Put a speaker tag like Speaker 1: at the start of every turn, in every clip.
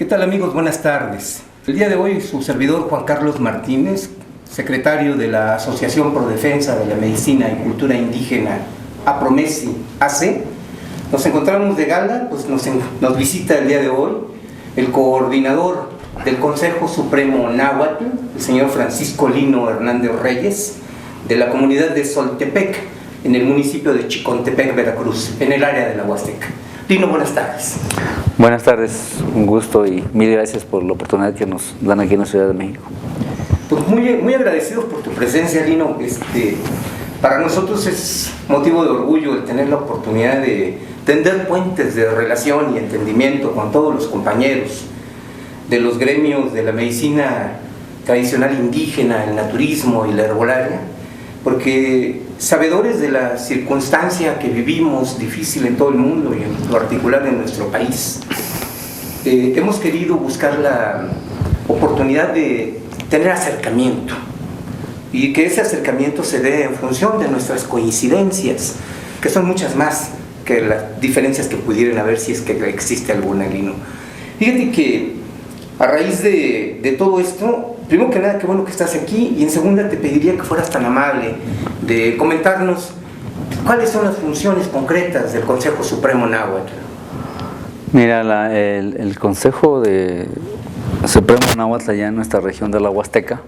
Speaker 1: ¿Qué tal, amigos? Buenas tardes. El día de hoy su servidor Juan Carlos Martínez, secretario de la Asociación Pro Defensa de la Medicina y Cultura Indígena, APROMESI AC, nos encontramos de gala, pues nos visita el día de hoy el coordinador del Consejo Supremo Náhuatl, el señor Francisco Lino Hernández Reyes, de la comunidad de Soltepec, en el municipio de Chicontepec, Veracruz, en el área de la Huasteca. Lino, buenas tardes.
Speaker 2: Buenas tardes, un gusto y mil gracias por la oportunidad que nos dan aquí en la Ciudad de México.
Speaker 1: Pues muy agradecidos por tu presencia, Lino. Para nosotros es motivo de orgullo el tener la oportunidad de tender puentes de relación y entendimiento con todos los compañeros de los gremios de la medicina tradicional indígena, el naturismo y la herbolaria, porque sabedores de la circunstancia que vivimos difícil en todo el mundo y en particular en nuestro país, hemos querido buscar la oportunidad de tener acercamiento y que ese acercamiento se dé en función de nuestras coincidencias, que son muchas más que las diferencias que pudieran haber, si es que existe alguna, Lino. Fíjate que a raíz de todo esto, primero que nada, qué bueno que estás aquí, y en segunda te pediría que fueras tan amable de comentarnos cuáles son las funciones concretas del Consejo Supremo Náhuatl.
Speaker 2: Mira, el Consejo Supremo Náhuatl allá en nuestra región de la Huasteca,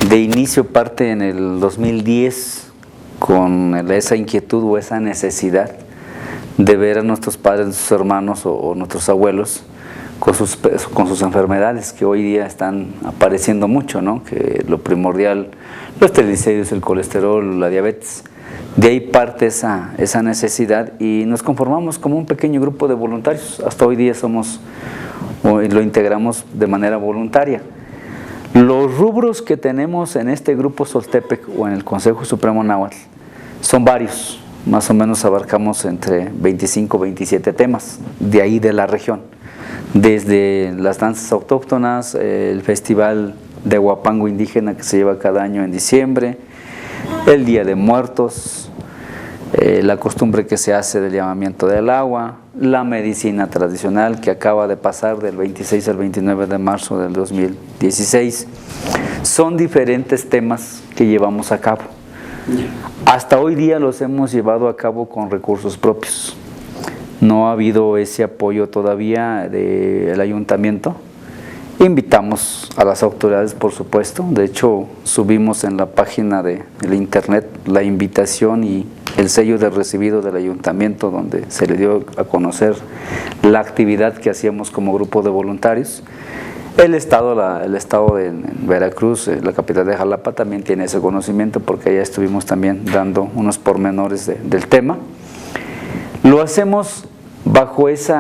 Speaker 2: de inicio parte en el 2010 con esa inquietud o esa necesidad de ver a nuestros padres, nuestros hermanos o nuestros abuelos con sus enfermedades que hoy día están apareciendo mucho, ¿no? Que lo primordial, los triglicéridos, el colesterol, la diabetes. De ahí parte esa necesidad y nos conformamos como un pequeño grupo de voluntarios. Hasta hoy día lo integramos de manera voluntaria. Los rubros que tenemos en este grupo Soltepec o en el Consejo Supremo Náhuatl son varios. Más o menos abarcamos entre 25 o 27 temas de ahí de la región. Desde las danzas autóctonas, el festival de Huapango indígena que se lleva cada año en diciembre, el Día de Muertos, la costumbre que se hace del llamamiento del agua, la medicina tradicional que acaba de pasar del 26 al 29 de marzo del 2016. Son diferentes temas que llevamos a cabo. Hasta hoy día los hemos llevado a cabo con recursos propios. No ha habido ese apoyo todavía del ayuntamiento. Invitamos a las autoridades, por supuesto. De hecho, subimos en la página de internet la invitación y el sello de recibido del ayuntamiento, donde se le dio a conocer la actividad que hacíamos como grupo de voluntarios. El estado de Veracruz, la capital de Jalapa, también tiene ese conocimiento porque allá estuvimos también dando unos pormenores del tema. Lo hacemos bajo ese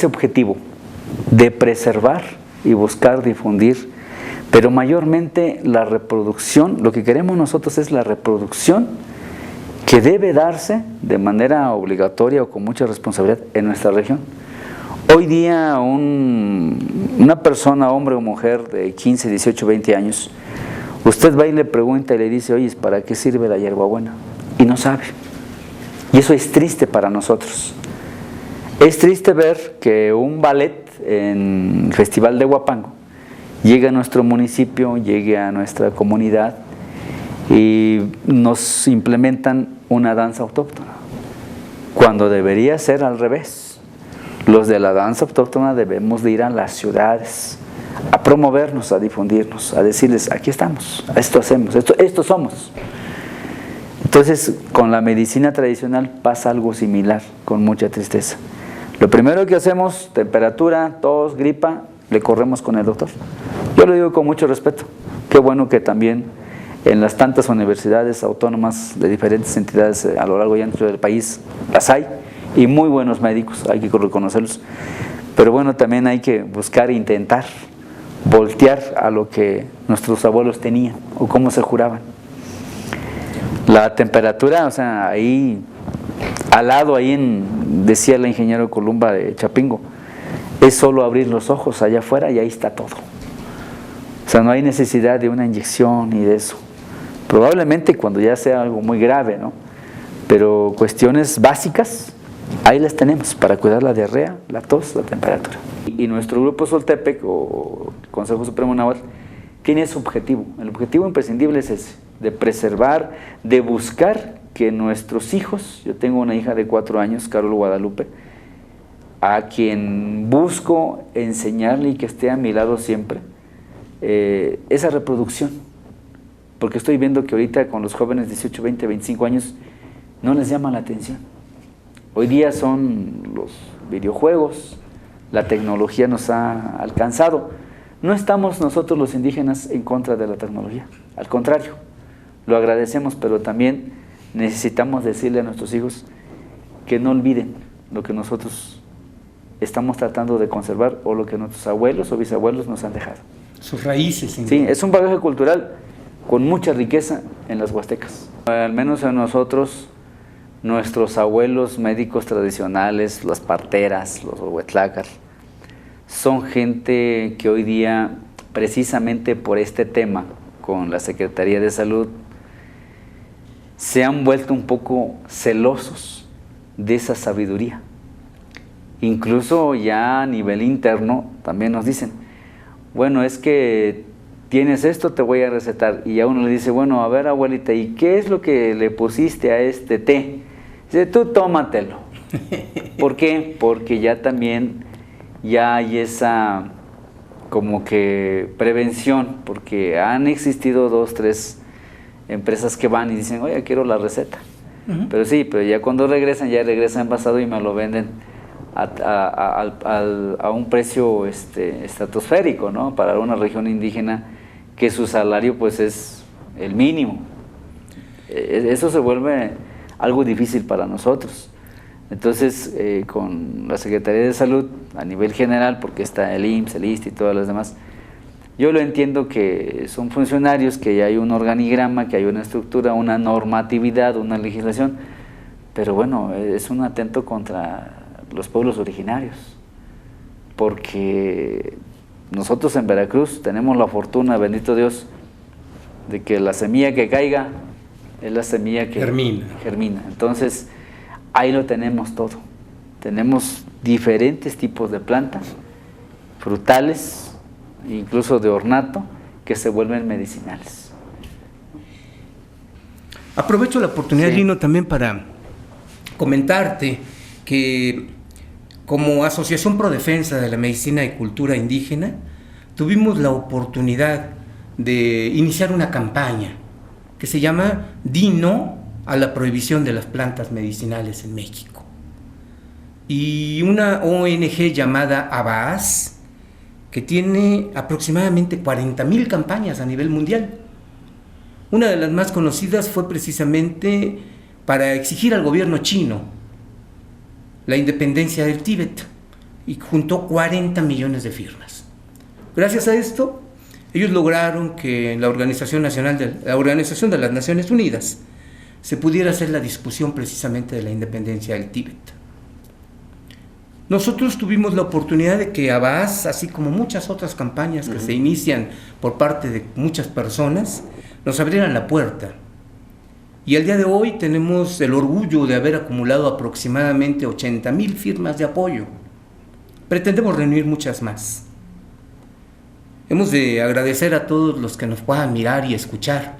Speaker 2: objetivo de preservar y buscar difundir, pero mayormente la reproducción. Lo que queremos nosotros es la reproducción que debe darse de manera obligatoria o con mucha responsabilidad en nuestra región. Hoy día una persona, hombre o mujer de 15, 18, 20 años, usted va y le pregunta y le dice, oye, ¿para qué sirve la hierbabuena? Y no sabe. Y eso es triste para nosotros. Es triste ver que un ballet en el Festival de Huapango llegue a nuestro municipio, llegue a nuestra comunidad y nos implementan una danza autóctona, cuando debería ser al revés. Los de la danza autóctona debemos de ir a las ciudades a promovernos, a difundirnos, a decirles, aquí estamos, esto hacemos, esto somos. Entonces, con la medicina tradicional pasa algo similar, con mucha tristeza. Lo primero que hacemos, temperatura, tos, gripa, le corremos con el doctor. Yo lo digo con mucho respeto. Qué bueno que también en las tantas universidades autónomas de diferentes entidades a lo largo y ancho del país las hay, y muy buenos médicos, hay que reconocerlos. Pero bueno, también hay que buscar e intentar voltear a lo que nuestros abuelos tenían o cómo se juraban. La temperatura, o sea, ahí al lado, decía el ingeniero Columba de Chapingo, es solo abrir los ojos allá afuera y ahí está todo. O sea, no hay necesidad de una inyección ni de eso. Probablemente cuando ya sea algo muy grave, ¿no? Pero cuestiones básicas ahí las tenemos para cuidar la diarrea, la tos, la temperatura. Y nuestro grupo Soltepec, o Consejo Supremo Náhuatl, tiene ese objetivo. El objetivo imprescindible es ese, de preservar, de buscar que nuestros hijos, yo tengo una hija de 4 años, Carol Guadalupe, a quien busco enseñarle y que esté a mi lado siempre, esa reproducción. Porque estoy viendo que ahorita con los jóvenes 18, 20, 25 años no les llama la atención. Hoy día son los videojuegos, la tecnología nos ha alcanzado. No estamos nosotros los indígenas en contra de la tecnología, al contrario, lo agradecemos, pero también necesitamos decirle a nuestros hijos que no olviden lo que nosotros estamos tratando de conservar o lo que nuestros abuelos o bisabuelos nos han dejado.
Speaker 3: Sus raíces.
Speaker 2: Sí, es un bagaje cultural con mucha riqueza en las huastecas. Al menos en nosotros, nuestros abuelos médicos tradicionales, las parteras, los huetlacas, son gente que hoy día, precisamente por este tema, con la Secretaría de Salud, se han vuelto un poco celosos de esa sabiduría. Incluso ya a nivel interno también nos dicen, bueno, es que tienes esto, te voy a recetar. Y a uno le dice, bueno, a ver, abuelita, ¿y qué es lo que le pusiste a este té? Dice, tú tómatelo. ¿Por qué? Porque ya también ya hay esa como que prevención, porque han existido 2, 3 empresas que van y dicen, oye, quiero la receta. Pero sí, pero ya cuando regresan, ya regresan envasado y me lo venden a un precio estratosférico, ¿no? Para una región indígena que su salario pues es el mínimo. Eso se vuelve algo difícil para nosotros. Entonces, con la Secretaría de Salud a nivel general, porque está el IMSS, el ISSSTE y todas las demás, yo lo entiendo que son funcionarios, que hay un organigrama, que hay una estructura, una normatividad, una legislación, pero bueno, es un atento contra los pueblos originarios, porque nosotros en Veracruz tenemos la fortuna, bendito Dios, de que la semilla que caiga es la semilla que germina. Entonces, ahí lo tenemos todo. Tenemos diferentes tipos de plantas, frutales, incluso de ornato, que se vuelven medicinales.
Speaker 3: Aprovecho la oportunidad,
Speaker 2: Sí.
Speaker 3: Lino, también para comentarte que como Asociación Pro Defensa de la Medicina y Cultura Indígena, tuvimos la oportunidad de iniciar una campaña que se llama Di No a la prohibición de las plantas medicinales en México. Y una ONG llamada ABAS, que tiene aproximadamente 40,000 campañas a nivel mundial. Una de las más conocidas fue precisamente para exigir al gobierno chino la independencia del Tíbet, y juntó 40 millones de firmas. Gracias a esto, ellos lograron que en la Organización de las Naciones Unidas se pudiera hacer la discusión precisamente de la independencia del Tíbet. Nosotros tuvimos la oportunidad de que ABAS, así como muchas otras campañas que se inician por parte de muchas personas, nos abrieran la puerta. Y al día de hoy tenemos el orgullo de haber acumulado aproximadamente 80,000 firmas de apoyo. Pretendemos reunir muchas más. Hemos de agradecer a todos los que nos puedan mirar y escuchar,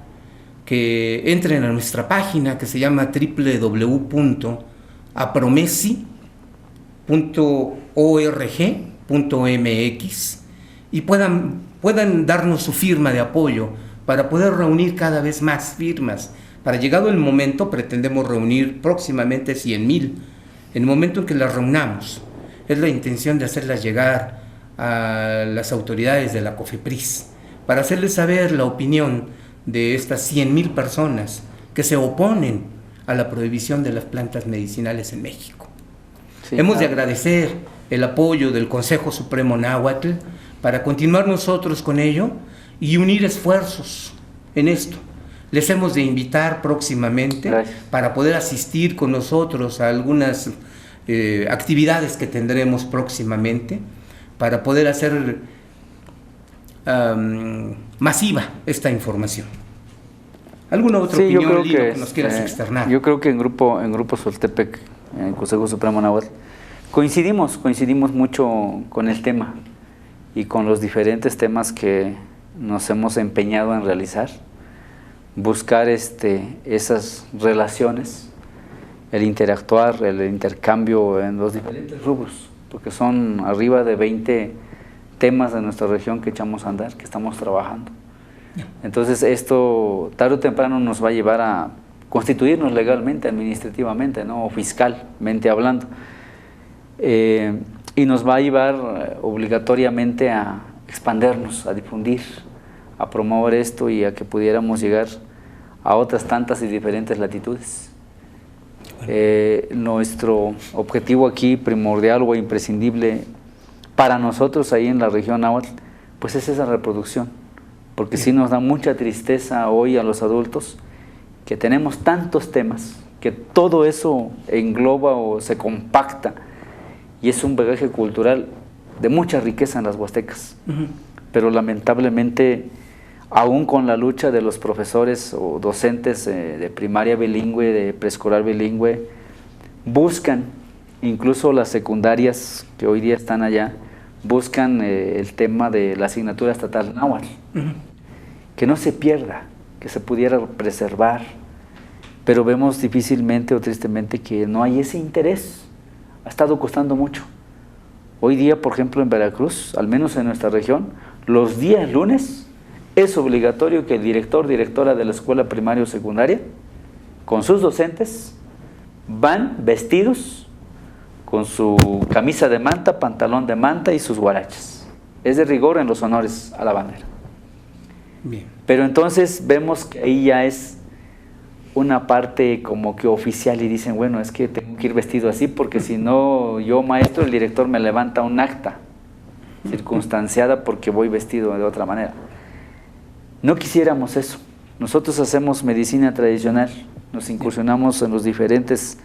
Speaker 3: que entren a nuestra página que se llama www.apromesi.org.mx y puedan darnos su firma de apoyo para poder reunir cada vez más firmas. Para llegado el momento, pretendemos reunir próximamente 100,000. En el momento en que las reunamos, es la intención de hacerlas llegar a las autoridades de la COFEPRIS, para hacerles saber la opinión de estas 100,000 personas que se oponen a la prohibición de las plantas medicinales en México. Sí, hemos de agradecer el apoyo del Consejo Supremo Náhuatl para continuar nosotros con ello y unir esfuerzos en esto. Les hemos de invitar próximamente para poder asistir con nosotros a algunas actividades que tendremos próximamente para poder hacer masiva esta información. ¿Alguna otra opinión, Lino, que nos quieras externar?
Speaker 2: Yo creo que en Grupo Soltepec en el Consejo Supremo Náhuatl, coincidimos mucho con el tema y con los diferentes temas que nos hemos empeñado en realizar, buscar esas relaciones, el interactuar, el intercambio en los diferentes rubros, porque son arriba de 20 temas de nuestra región que echamos a andar, que estamos trabajando. Entonces esto tarde o temprano nos va a llevar a constituirnos legalmente, administrativamente, ¿no? O fiscalmente hablando, y nos va a llevar obligatoriamente a expandernos, a difundir, a promover esto y a que pudiéramos llegar a otras tantas y diferentes latitudes. Nuestro objetivo aquí primordial o imprescindible para nosotros ahí en la región náhuatl, pues es esa reproducción, porque sí nos da mucha tristeza hoy a los adultos que tenemos tantos temas, que todo eso engloba o se compacta y es un bagaje cultural de mucha riqueza en las huastecas. Pero lamentablemente, aún con la lucha de los profesores o docentes de primaria bilingüe, de preescolar bilingüe, buscan, incluso las secundarias que hoy día están allá, buscan el tema de la asignatura estatal náhuatl, que no se pierda, que se pudiera preservar, pero vemos difícilmente o tristemente que no hay ese interés. Ha estado costando mucho. Hoy día, por ejemplo, en Veracruz, al menos en nuestra región, los días lunes es obligatorio que el director, directora de la escuela primaria o secundaria, con sus docentes, van vestidos con su camisa de manta, pantalón de manta y sus guaraches. Es de rigor en los honores a la bandera.
Speaker 3: Bien.
Speaker 2: Pero entonces vemos que ahí ya es una parte como que oficial y dicen, bueno, es que tengo que ir vestido así porque si no, yo maestro, el director me levanta un acta circunstanciada porque voy vestido de otra manera. No quisiéramos eso. Nosotros hacemos medicina tradicional, nos incursionamos en los diferentes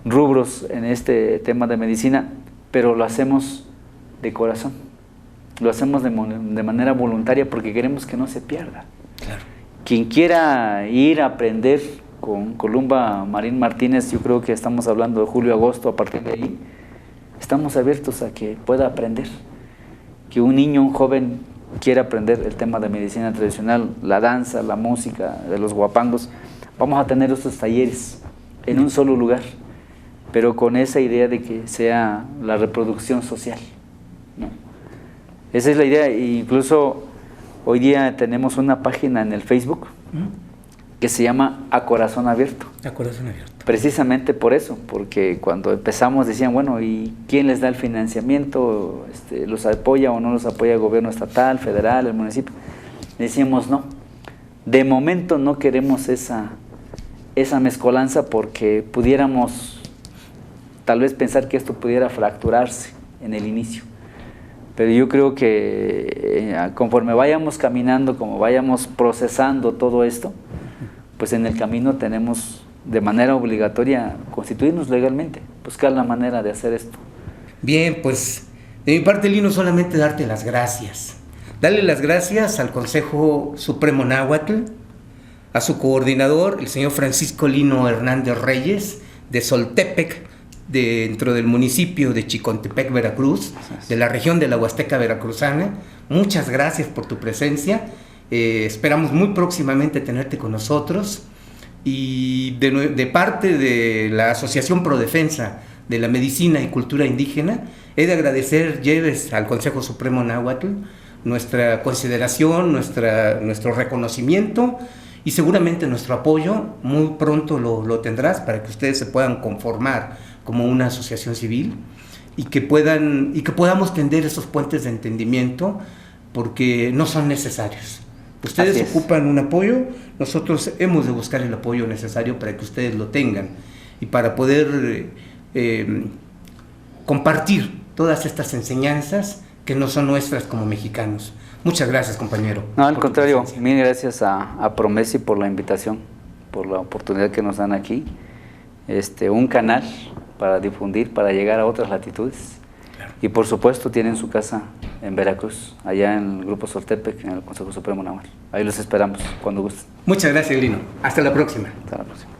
Speaker 2: rubros en este tema de medicina, pero lo hacemos de corazón, lo hacemos de manera voluntaria porque queremos que no se pierda.
Speaker 3: Claro.
Speaker 2: Quien quiera ir a aprender con Columba Marín Martínez, yo creo que estamos hablando de julio, agosto, a partir de ahí, estamos abiertos a que pueda aprender, que un niño, un joven quiera aprender el tema de medicina tradicional, la danza, la música, de los guapangos. Vamos a tener estos talleres en un solo lugar, pero con esa idea de que sea la reproducción social, ¿no? Esa es la idea. E incluso hoy día tenemos una página en el Facebook que se llama A Corazón Abierto.
Speaker 3: A Corazón Abierto.
Speaker 2: Precisamente por eso, porque cuando empezamos decían, bueno, ¿y quién les da el financiamiento? ¿Los apoya o no los apoya el gobierno estatal, federal, el municipio? Decíamos, no, de momento no queremos esa mezcolanza porque pudiéramos tal vez pensar que esto pudiera fracturarse en el inicio. Pero yo creo que conforme vayamos caminando, como vayamos procesando todo esto, pues en el camino tenemos de manera obligatoria constituirnos legalmente, buscar la manera de hacer esto.
Speaker 3: Bien, pues de mi parte, Lino, solamente darte las gracias. Darle las gracias al Consejo Supremo Náhuatl, a su coordinador, el señor Francisco Lino Hernández Reyes, de Soltepec, dentro del municipio de Chicontepec, Veracruz, de la región de la Huasteca Veracruzana. Muchas gracias por tu presencia. Esperamos muy próximamente tenerte con nosotros. Y de parte de la Asociación Pro Defensa de la Medicina y Cultura Indígena, he de agradecer, lleves al Consejo Supremo Náhuatl nuestra consideración, nuestro reconocimiento y seguramente nuestro apoyo. Muy pronto lo tendrás para que ustedes se puedan conformar como una asociación civil y que podamos tender esos puentes de entendimiento, porque no son necesarios. Ustedes ocupan un apoyo, nosotros hemos de buscar el apoyo necesario para que ustedes lo tengan y para poder compartir todas estas enseñanzas que no son nuestras como mexicanos. Muchas gracias, compañero.
Speaker 2: No, al contrario, mil gracias a Promesi por la invitación, por la oportunidad que nos dan aquí, un canal para difundir, para llegar a otras latitudes. Claro. Y por supuesto tienen su casa en Veracruz, allá en el Grupo Soltepec, en el Consejo Supremo Náhuatl. Ahí los esperamos cuando gusten.
Speaker 3: Muchas gracias, Lino. Hasta la próxima.
Speaker 2: Hasta la próxima.